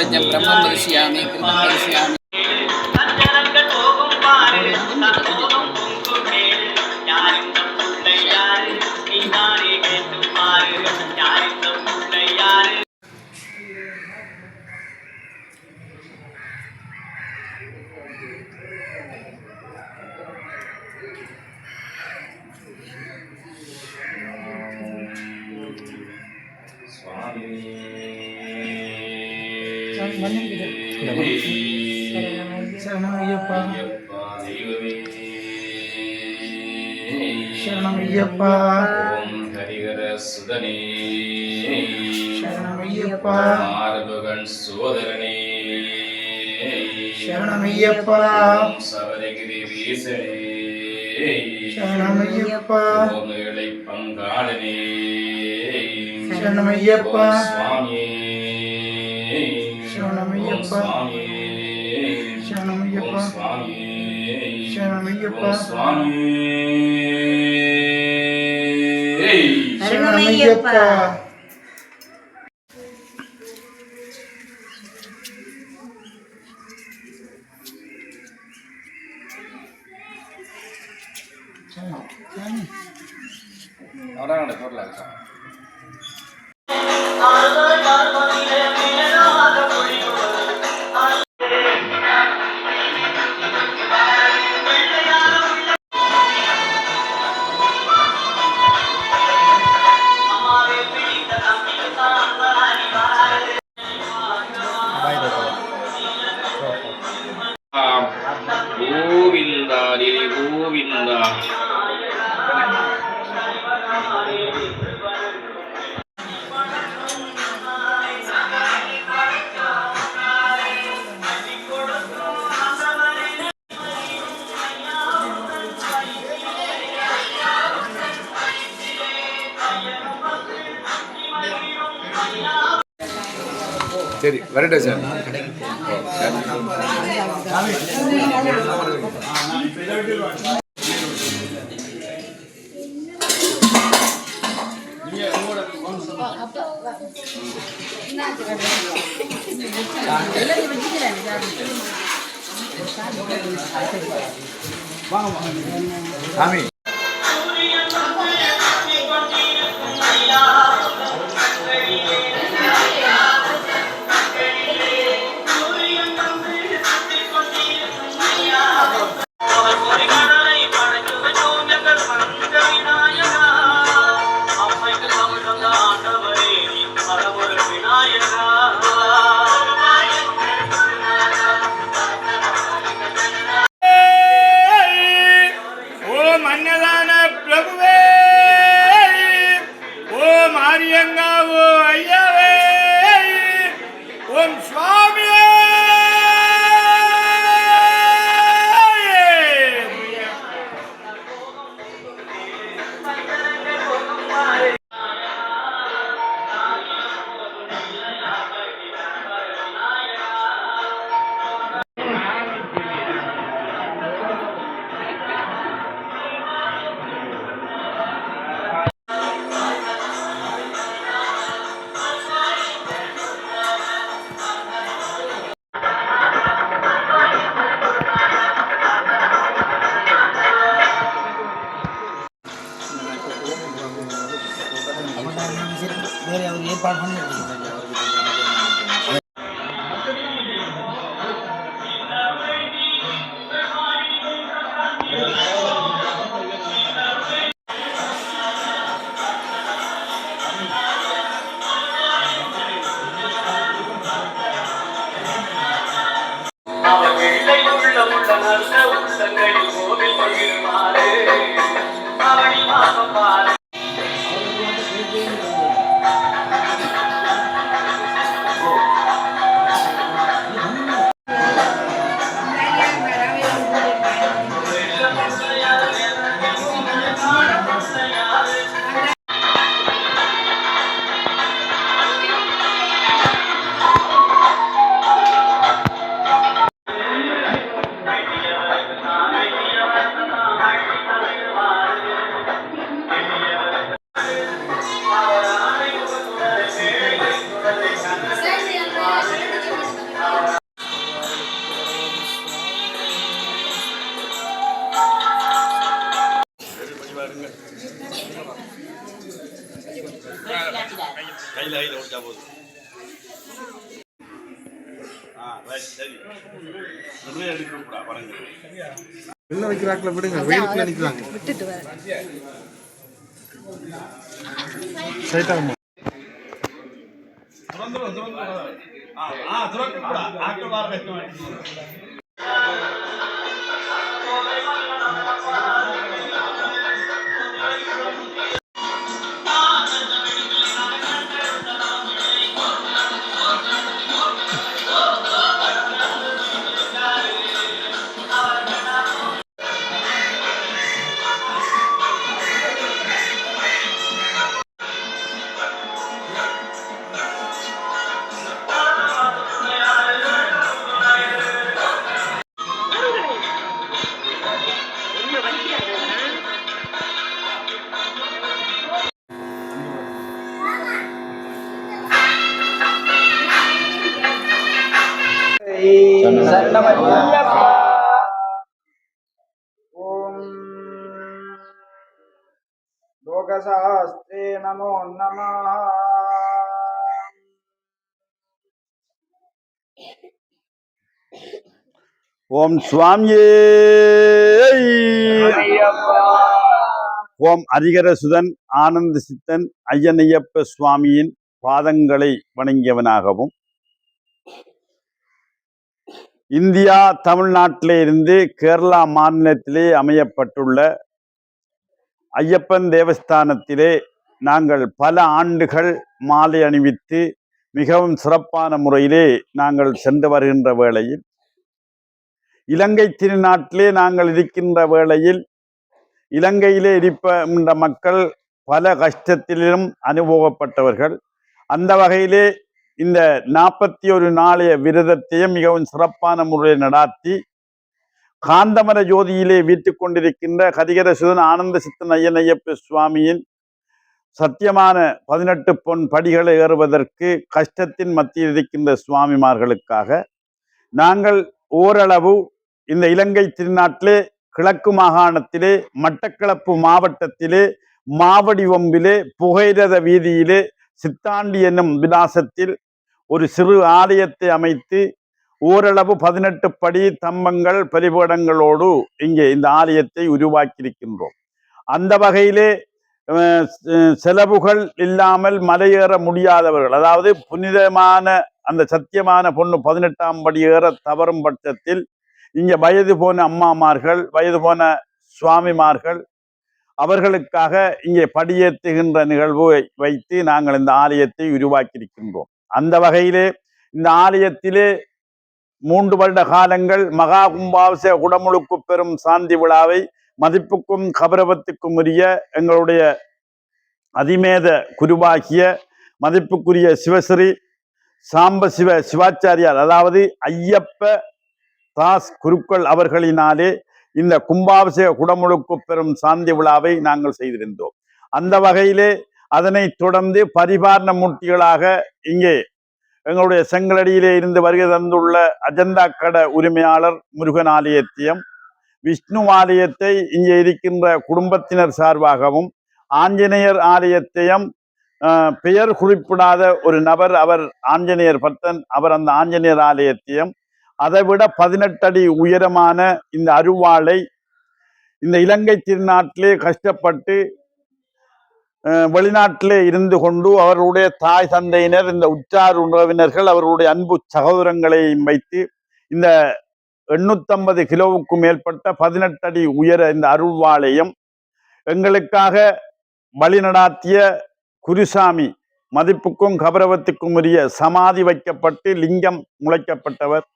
साम्राज्यं ब्रह्मं दर्शयामि कृतं दर्शयामि शरणमय्यप्पा ओम हरिहर सुदने शरणमय्यप्पा मार्गगण सोदरने शरणमय्यप्पा ओम सबरगिरि वीसने शरणमय्यप्पा ओम इळै पंगाळने शरणमय्यप्पा स्वामी शरणमय्यप्पा स्वामी शरणमय्यप्पा स्वामी शरणमय्यप्पा स्वामी शरणमय्यप्पा orang ada kor lagi Govinda Diri Govinda சரி வரட்டா சார் சாமி வேறு அவர் ஏற்பாடு பண்ணி கையில் ஓடிச்சா போதும். சரி நிறைய எடுக்கக்கூடா படங்கள் என்ன வைக்கிறாங்கள விடுங்க, வெயிலுக்குள்ள நிற்கிறாங்க. விட்டுட்டு வரேன். சைட்டாகுமா துறந்துடும் துறக்கக்கூடா ஆக்கள் வார கஷ்டம். ओम लोकशास्त्रे नमो नमः। ओम स्वामिये ஓம் அரிகரசுதன் ஆனந்த சித்தன் ஐயனையப்ப சுவாமியின் பாதங்களை வணங்கியவனாகவும், இந்தியா தமிழ்நாட்டிலே இருந்து கேரளா மாநிலத்திலே அமையப்பட்டுள்ள ஐயப்பன் தேவஸ்தானத்திலே நாங்கள் பல ஆண்டுகள் மாலை அணிவித்து மிகவும் சிறப்பான முறையிலே நாங்கள் சென்று வருகின்ற வேளையில், இலங்கை திருநாட்டிலே நாங்கள் இருக்கின்ற வேளையில் இலங்கையிலே இருக்கின்ற மக்கள் பல கஷ்டத்திலும் அனுபவப்பட்டவர்கள். அந்த வகையிலே இந்த 41 நாளைய விரதத்தையும் மிகவும் சிறப்பான முறையில் நடாத்தி காந்தமர ஜோதியிலே வீட்டுக் கொண்டிருக்கின்ற ஹரிகரசுதன் ஆனந்த சித்தன் ஐயனையப்ப சுவாமியின் சத்தியமான 18 பொன் படிகளை ஏறுவதற்கு கஷ்டத்தின் மத்தியில் இருக்கின்ற சுவாமிமார்களுக்காக நாங்கள் ஓரளவு இந்த இலங்கை திருநாட்டிலே கிழக்கு மாகாணத்திலே மட்டக்களப்பு மாவட்டத்திலே மாவடிவம்பிலே புகையிரத வீதியிலே சித்தாண்டி என்னும் விலாசத்தில் ஒரு சிறு ஆலயத்தை அமைத்து ஓரளவு 18 படி தம்பங்கள் பலிபீடங்களோடு இங்கே இந்த ஆலயத்தை உருவாக்கியிருக்கின்றோம். அந்த வகையிலே செலவுகள் இல்லாமல் மலையேற முடியாதவர்கள், அதாவது புனிதமான அந்த சத்தியமான பொண்ணு 18ஆம் படி ஏற தவறும் பட்சத்தில் இங்கே வயது போன அம்மாமார்கள், வயது போன சுவாமிமார்கள், அவர்களுக்காக இங்கே படியேற்றுகின்ற நிகழ்வை வைத்து நாங்கள் இந்த ஆலயத்தை உருவாக்கியிருக்கின்றோம். அந்த வகையிலே இந்த ஆலயத்திலே 3 வருட காலங்கள் மகா கும்பாபிஷேக குடமுழுக்கு பெறும் சாந்தி விழாவை மதிப்புக்கும் கௌரவத்துக்கும் உரிய எங்களுடைய அதிமேத குருவாகிய மதிப்புக்குரிய சிவஸ்ரீ சாம்ப சிவாச்சாரியார், அதாவது ஐயப்ப தாஸ் குருக்கள் அவர்களினாலே இந்த கும்பாபிஷேக குடமுழுக்கு பெறும் சாந்தி விழாவை நாங்கள் செய்திருந்தோம். அந்த வகையிலே அதனை தொடர்ந்து பரிபாரண மூர்த்திகளாக இங்கே எங்களுடைய செங்கலடியிலே இருந்து வருகை தந்துள்ள அஜந்தா கட உரிமையாளர் முருகன் ஆலயத்தையும், விஷ்ணு ஆலயத்தை இங்கே இருக்கின்ற குடும்பத்தினர் சார்பாகவும், ஆஞ்சநேயர் ஆலயத்தையும் பெயர் குறிப்பிடாத ஒரு நபர், அவர் ஆஞ்சநேயர் பக்தன், அவர் அந்த ஆஞ்சநேயர் ஆலயத்தையும், அதைவிட 18 அடி உயரமான இந்த அருவாளை இந்த இலங்கை திருநாட்டிலே கஷ்டப்பட்டு வெளிநாட்டிலே இருந்து கொண்டு அவர்களுடைய தாய் தந்தையினர், இந்த உற்றார் உறவினர்கள், அவர்களுடைய அன்பு சகோதரங்களையும் வைத்து இந்த 850 கிலோவுக்கு மேற்பட்ட 18 அடி உயர இந்த அருள்வாளையும் எங்களுக்காக வழிநடாத்திய குருசாமி, மதிப்புக்கும் கௌரவத்துக்கும் உரிய சமாதி வைக்கப்பட்டு லிங்கம் முளைக்கப்பட்டவர்,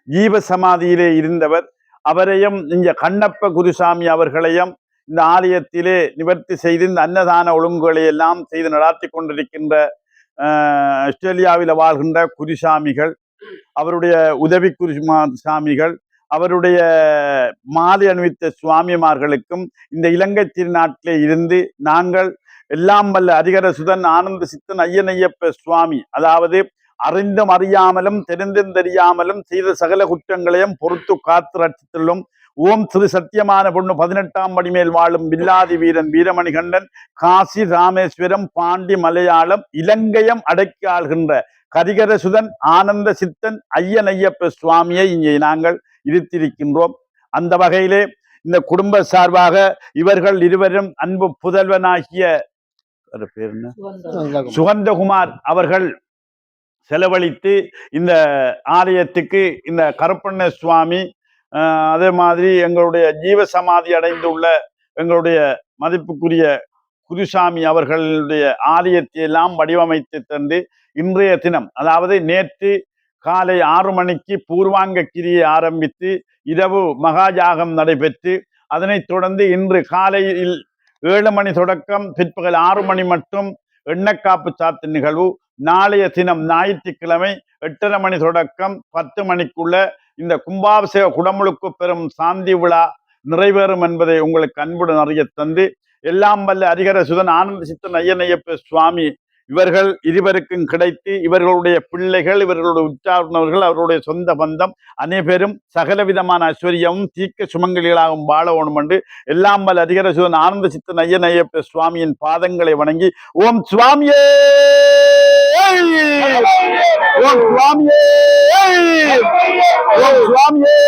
ஜீவ சமாதியிலே இருந்தவர், அவரையும் இங்க கண்ணப்ப குருசாமி அவர்களையும் இந்த ஆலயத்திலே நிவர்த்தி செய்து இந்த அன்னதான ஒழுங்குகளை எல்லாம் செய்து நடாத்தி கொண்டிருக்கின்ற ஆஸ்திரேலியாவில் வாழ்கின்ற குருசாமிகள், அவருடைய உதவி குருசாமிகள், அவருடைய மாலை அணிவித்த சுவாமிமார்களுக்கும் இந்த இலங்கை திருநாட்டிலே இருந்து நாங்கள் எல்லாம் வல்ல ஹரிகரசுதன் ஆனந்த சித்தன் ஐயனையப்ப சுவாமி, அதாவது அறிந்தும் அறியாமலும் தெரிந்தும் தெரியாமலும் செய்த சகல குற்றங்களையும் பொறுத்து காத்து ரட்சித்துள்ளும் ஓம் திரு சத்தியமான பொண்ணு 18ஆம் படி மேல் வாழும் வில்லாதி வீரன் வீரமணிகண்டன் காசி ராமேஸ்வரம் பாண்டி மலையாளம் இலங்கையம் அடக்கி ஆள்கின்ற கரிகரசுதன் ஆனந்த சித்தன் ஐயன் ஐயப்ப சுவாமியை இங்கே நாங்கள் இருத்திருக்கின்றோம். அந்த வகையிலே இந்த குடும்ப சார்பாக இவர்கள் இருவரும் அன்பு புதல்வனாகிய பேர் என்ன சுகந்தகுமார் அவர்கள் செலவழித்து இந்த ஆலயத்துக்கு இந்த கருப்பண்ண சுவாமி அதே மாதிரி எங்களுடைய ஜீவ சமாதி அடைந்துள்ள எங்களுடைய மதிப்புக்குரிய குருசாமி அவர்களுடைய ஆலயத்தை எல்லாம் வடிவமைத்து தந்து இன்றைய தினம் அதாவது நேற்று காலை 6 மணிக்கு பூர்வாங்க கிரியை ஆரம்பித்து இரவு மகாஜாகம் நடைபெற்று அதனைத் தொடர்ந்து இன்று காலையில் 7 மணி தொடக்கம் பிற்பகல் 6 மணி மட்டும் எண்ணக்காப்பு சாத்து நிகழ்வு. நாளைய தினம் ஞாயிற்றுக்கிழமை 8:30 மணி தொடக்கம் 10 மணிக்குள்ள இந்த கும்பாபிஷேக குடமுழுக்கு பெறும் சாந்தி விழா நிறைவேறும் என்பதை உங்களுக்கு அன்புடன் அறிய தந்து எல்லாம் வல்ல ஹரிஹரசுதன் ஆனந்த சித்தன் ஐயன் ஐயப்ப சுவாமி இவர்கள் இருவருக்கும் கிடைத்து இவர்களுடைய பிள்ளைகள் இவர்களுடைய உற்சார்ந்தவர்கள் அவர்களுடைய சொந்த பந்தம் அனைவரும் சகலவிதமான ஐஸ்வர்யமும் தீக்க சுமங்கலிகளாகவும் வாழ வேணும் என்று எல்லாம் வல்ல ஹரிஹரசுதன் ஆனந்த சித்தன் ஐயன் ஐயப்ப சுவாமியின் பாதங்களை வணங்கி ஓம் சுவாமியே ஓம் சுவாமியே ஓம் சுவாமியே